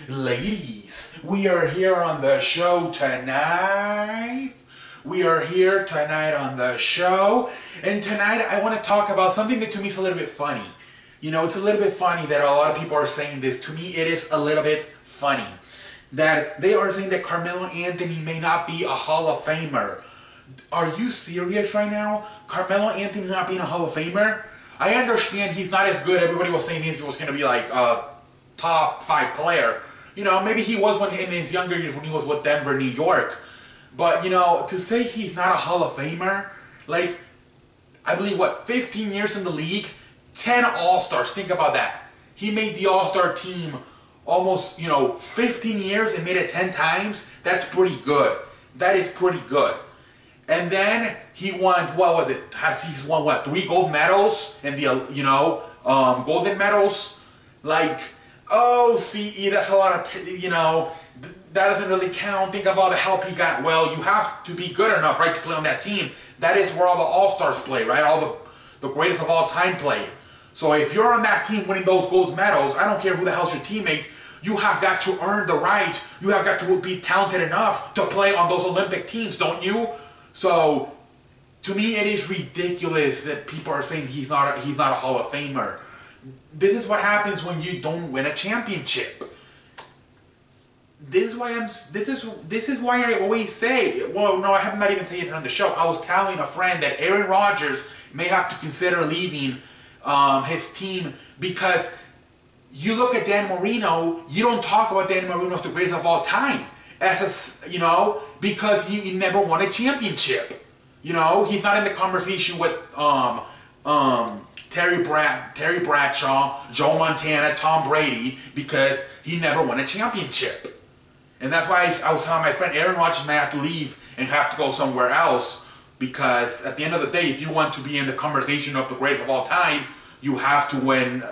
Ladies, we are here on the show tonight. We are here tonight on the show. And tonight I want to talk about something that to me is a little bit funny. You know, it's a little bit funny that a lot of people are saying this. To me, it is a little bit funny. That they are saying that Carmelo Anthony may not be a Hall of Famer. Are you serious right now? Carmelo Anthony not being a Hall of Famer? I understand he's not as good. Everybody was saying he was going to be like a top 5 player. You know, maybe he was when in his younger years when he was with Denver, New York. But, you know, to say he's not a Hall of Famer, like, I believe, what, 15 years in the league? 10 All-Stars. Think about that. He made the All-Star team almost, 15 years and made it 10 times. That's pretty good. That is pretty good. And then he won, what was it? He's won, what, 3 gold medals? And the, golden medals? Like, oh, CE, that's a lot of, that doesn't really count. Think of all the help he got. Well, you have to be good enough, right, to play on that team. That is where all the All-Stars play, right? All the greatest of all time play. So if you're on that team winning those gold medals, I don't care who the hell's your teammate, you have got to earn the right. You have got to be talented enough to play on those Olympic teams, don't you? So, to me, it is ridiculous that people are saying he's not a Hall of Famer. This is what happens when you don't win a championship. This is why I always say, well, no, I have not even said it on the show. I was telling a friend that Aaron Rodgers may have to consider leaving his team because you look at Dan Marino, you don't talk about Dan Marino as the greatest of all time. Because he never won a championship. He's not in the conversation with Terry Bradshaw, Joe Montana, Tom Brady, because he never won a championship. And that's why I was telling my friend Aaron Rodgers may have to leave and have to go somewhere else, because at the end of the day, if you want to be in the conversation of the greatest of all time, you have to win.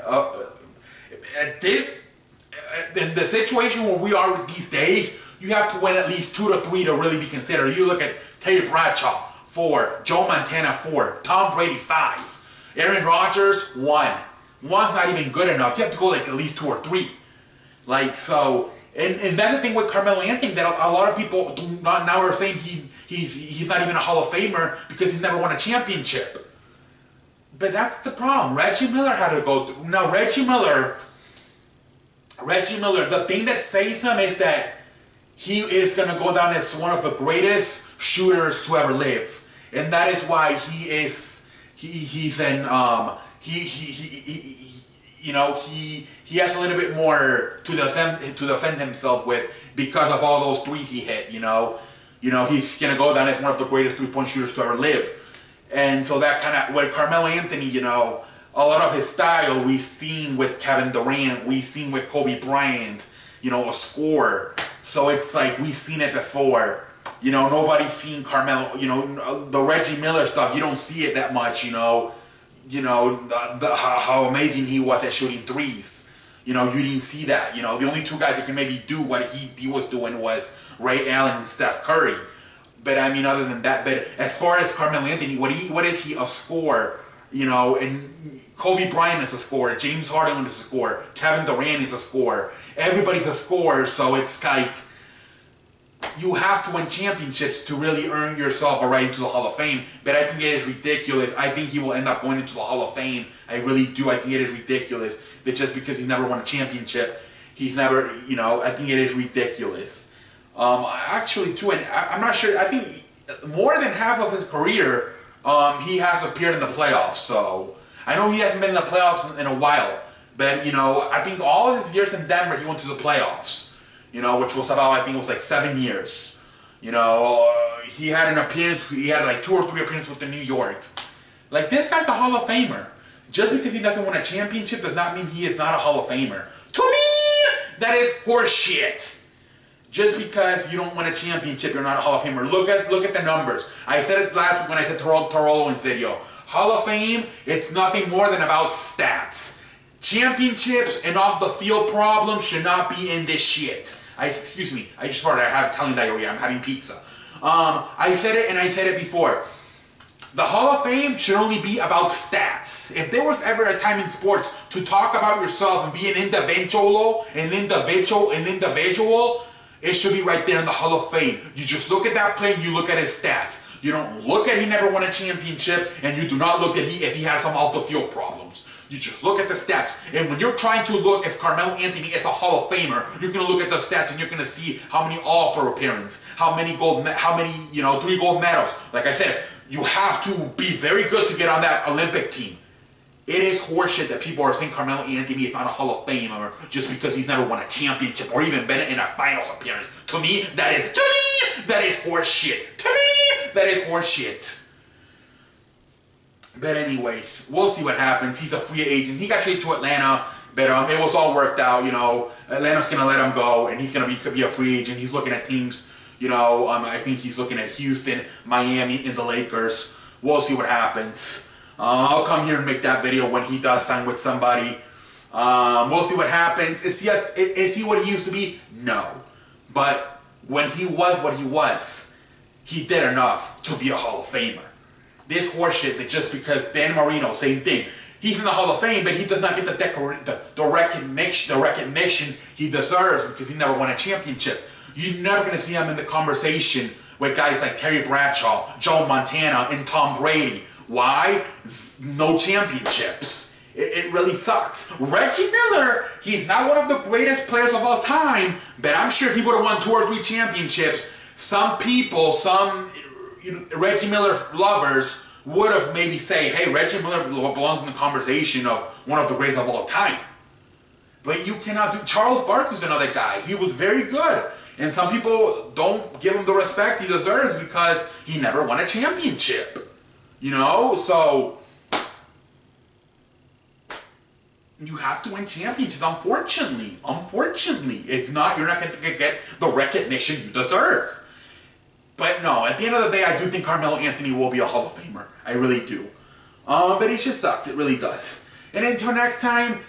In the situation where we are these days, you have to win at least 2 to 3 to really be considered. You look at Terry Bradshaw, 4. Joe Montana, 4. Tom Brady, 5. Aaron Rodgers, 1. 1's not even good enough. You have to go like at least 2 or 3. Like, so, and that's the thing with Carmelo Anthony, that a lot of people now are saying he's not even a Hall of Famer because he's never won a championship. But that's the problem. Reggie Miller had to go through. Now, Reggie Miller, the thing that saves him is that he is going to go down as one of the greatest shooters to ever live, and that is why he has a little bit more to defend himself with because of all those 3 he hit. He's going to go down as one of the greatest 3-point shooters to ever live, and so that kind of with Carmelo Anthony, a lot of his style we've seen with Kevin Durant, we've seen with Kobe Bryant, a scorer. So it's like we've seen it before. Nobody's seen Carmelo, the Reggie Miller stuff, you don't see it that much, how amazing he was at shooting threes. You didn't see that. The only 2 guys that can maybe do what he was doing was Ray Allen and Steph Curry. But I mean, other than that, but as far as Carmelo Anthony, what is he? A scorer, and Kobe Bryant is a scorer, James Harden is a scorer, Kevin Durant is a scorer. Everybody's a scorer, so it's like you have to win championships to really earn yourself a right into the Hall of Fame. But I think it is ridiculous. I think he will end up going into the Hall of Fame. I really do. I think it is ridiculous that just because he's never won a championship, he's never, I think it is ridiculous. Actually, too, and I'm not sure, I think more than half of his career, he has appeared in the playoffs. So I know he hasn't been in the playoffs in a while. But, I think all of his years in Denver, he went to the playoffs, which was about, I think it was like 7 years. He had an appearance, he had like 2 or 3 appearances with the New York. Like, this guy's a Hall of Famer. Just because he doesn't win a championship does not mean he is not a Hall of Famer. To me, that is horseshit. Just because you don't win a championship, you're not a Hall of Famer. Look at the numbers. I said it last week when I said Tarolowan's video. Hall of Fame, it's nothing more than about stats. Championships and off-the-field problems should not be in this shit. Excuse me, I just farted. I have Italian diarrhea. I'm having pizza. I said it and I said it before. The Hall of Fame should only be about stats. If there was ever a time in sports to talk about yourself and be an individual, it should be right there in the Hall of Fame. You just look at that player and you look at his stats. You don't look at he never won a championship, and you do not look at if he has some off the field problems. You just look at the stats. And when you're trying to look if Carmelo Anthony is a Hall of Famer, you're going to look at the stats and you're going to see how many All-Star appearances, how many 3 gold medals. Like I said, you have to be very good to get on that Olympic team. It is horseshit that people are saying Carmelo Anthony is not a Hall of Famer just because he's never won a championship or even been in a finals appearance. To me, that is horseshit. To me, that is horseshit. But anyways, we'll see what happens. He's a free agent. He got traded to Atlanta, but it was all worked out. Atlanta's gonna let him go, and he's gonna be a free agent. He's looking at teams. I think he's looking at Houston, Miami, and the Lakers. We'll see what happens. I'll come here and make that video when he does sign with somebody. We'll see what happens. Is he what he used to be? No. But when he was what he was, he did enough to be a Hall of Famer. This horseshit that just because Dan Marino, same thing. He's in the Hall of Fame, but he does not get the recognition he deserves because he never won a championship. You're never going to see him in the conversation with guys like Terry Bradshaw, Joe Montana, and Tom Brady. Why? No championships. It really sucks. Reggie Miller, he's not one of the greatest players of all time, but I'm sure if he would have won 2 or 3 championships, some people, Reggie Miller lovers would have maybe say, hey, Reggie Miller belongs in the conversation of one of the greatest of all time. But you cannot do. Charles Barkley's another guy. He was very good. And some people don't give him the respect he deserves because he never won a championship. So you have to win championships, unfortunately. If not, you're not going to get the recognition you deserve. But no, at the end of the day, I do think Carmelo Anthony will be a Hall of Famer. I really do. But it just sucks. It really does. And until next time,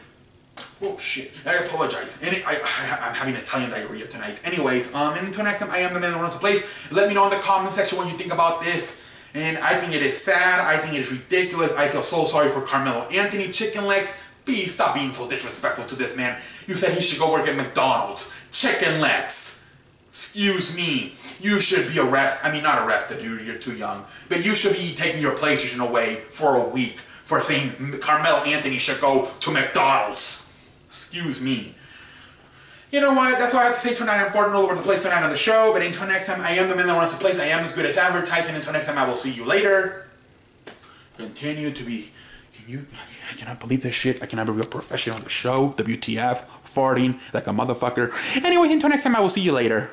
oh shit, I apologize. And I'm having Italian diarrhea tonight. Anyways, and until next time, I am the man that runs the place. Let me know in the comment section what you think about this. And I think it is sad. I think it is ridiculous. I feel so sorry for Carmelo Anthony. Chicken legs, please stop being so disrespectful to this man. You said he should go work at McDonald's. Chicken legs. Excuse me. You should be arrested. I mean, not arrested, dude. You're too young. But you should be taking your PlayStation away for a week for saying Carmelo Anthony should go to McDonald's. Excuse me. You know what? That's why I have to say tonight. I'm boarding all over the place tonight on the show. But until next time, I am the man that runs the place. I am as good as advertising. Until next time, I will see you later. Continue to be... I cannot believe this shit. I cannot be a real professional on the show. WTF. Farting like a motherfucker. Anyway, until next time, I will see you later.